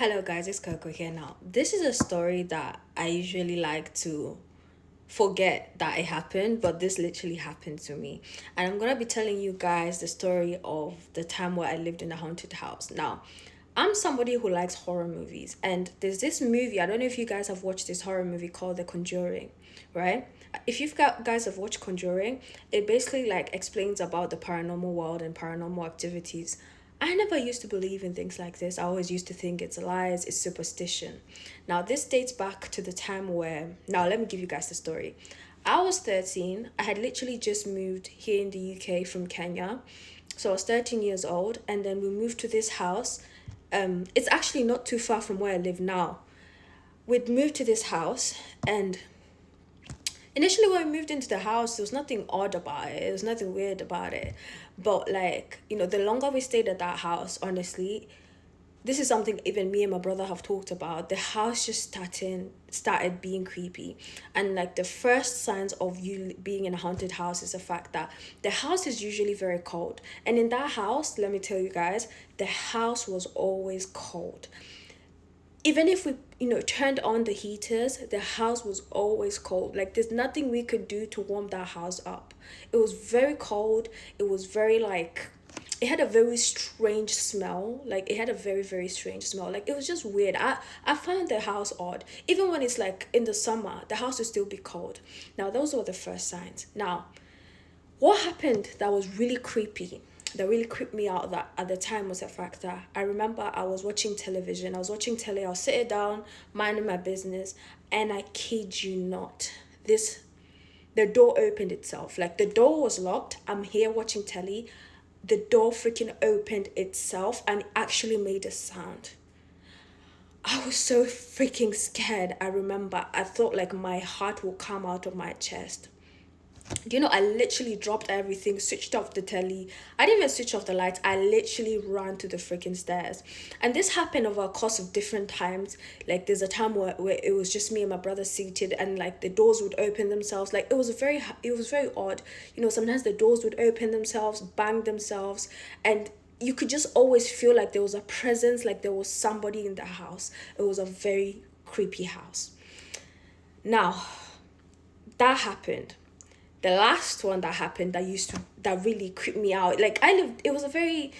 Hello guys, it's Coco here now. This is a story that I usually like to forget that it happened, but this literally happened to me. And I'm gonna be telling you guys the story of the time where I lived in a haunted house. Now, I'm somebody who likes horror movies, and there's this movie, I don't know if you guys have watched this horror movie called The Conjuring, right? If you've got guys have watched Conjuring, it basically like explains about the paranormal world and paranormal activities. I never used to believe in things like this. I always used to think it's lies, it's superstition. Now, this dates back to the time where, now let me give you guys the story. I was 13. I had literally just moved here in the UK from Kenya. So I was 13 years old, and then we moved to this house. It's actually not too far from where I live now. We'd moved to this house, and initially when we moved into the house, there was nothing odd about it. There was nothing weird about it. But like, the longer we stayed at that house, honestly, this is something even me and my brother have talked about. The house just started being creepy. And like the first signs of you being in a haunted house is the fact that the house is usually very cold. And in that house, let me tell you guys, the house was always cold. Even if we turned on the heaters, the house was always cold. Like there's nothing we could do to warm that house up. It was very cold. It was very like, it had a very strange smell. Like it had a very, very strange smell. Like it was just weird. I found the house odd. Even when it's like in the summer, the house would still be cold. Now those were the first signs. Now, what happened that was really creepy, that really creeped me out that at the time, was the fact that I remember I was watching television. I was watching telly. I was sitting down, minding my business, and I kid you not, the door opened itself. Like the door was locked. I'm here watching telly. The door freaking opened itself and actually made a sound. I was so freaking scared. I remember I thought like my heart will come out of my chest. I literally dropped everything, switched off the telly. I didn't even switch off the lights. I literally ran to the freaking stairs. And this happened over a course of different times. Like there's a time where it was just me and my brother seated, and like the doors would open themselves. Like it was very odd. Sometimes the doors would open themselves, bang themselves, and you could just always feel like there was a presence, like there was somebody in the house. It was a very creepy house. Now, that happened. The last one that happened that really creeped me out. Like it was a very,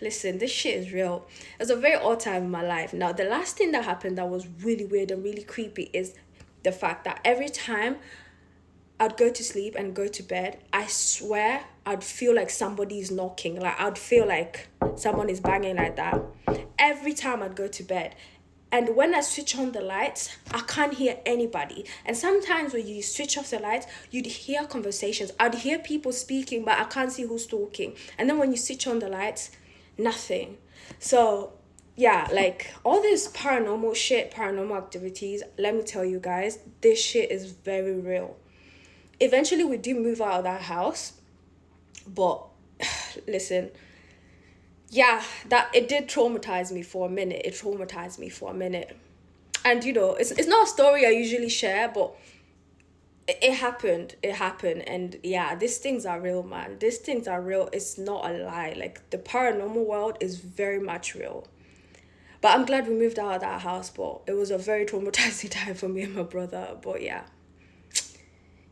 listen, this shit is real. It was a very odd time in my life. Now, the last thing that happened that was really weird and really creepy is the fact that every time I'd go to sleep and go to bed, I swear I'd feel like somebody's knocking. Like I'd feel like someone is banging like that every time I'd go to bed. And when I switch on the lights, I can't hear anybody. And sometimes when you switch off the lights, you'd hear conversations. I'd hear people speaking, but I can't see who's talking. And then when you switch on the lights, nothing. So yeah, like all this paranormal shit, paranormal activities, let me tell you guys, this shit is very real. Eventually we do move out of that house, but listen, yeah, that it did traumatize me for a minute. And it's not a story I usually share, but it happened. And yeah, these things are real, man. These things are real. It's not a lie. Like the paranormal world is very much real. But I'm glad we moved out of that house, but it was a very traumatizing time for me and my brother. But yeah,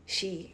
she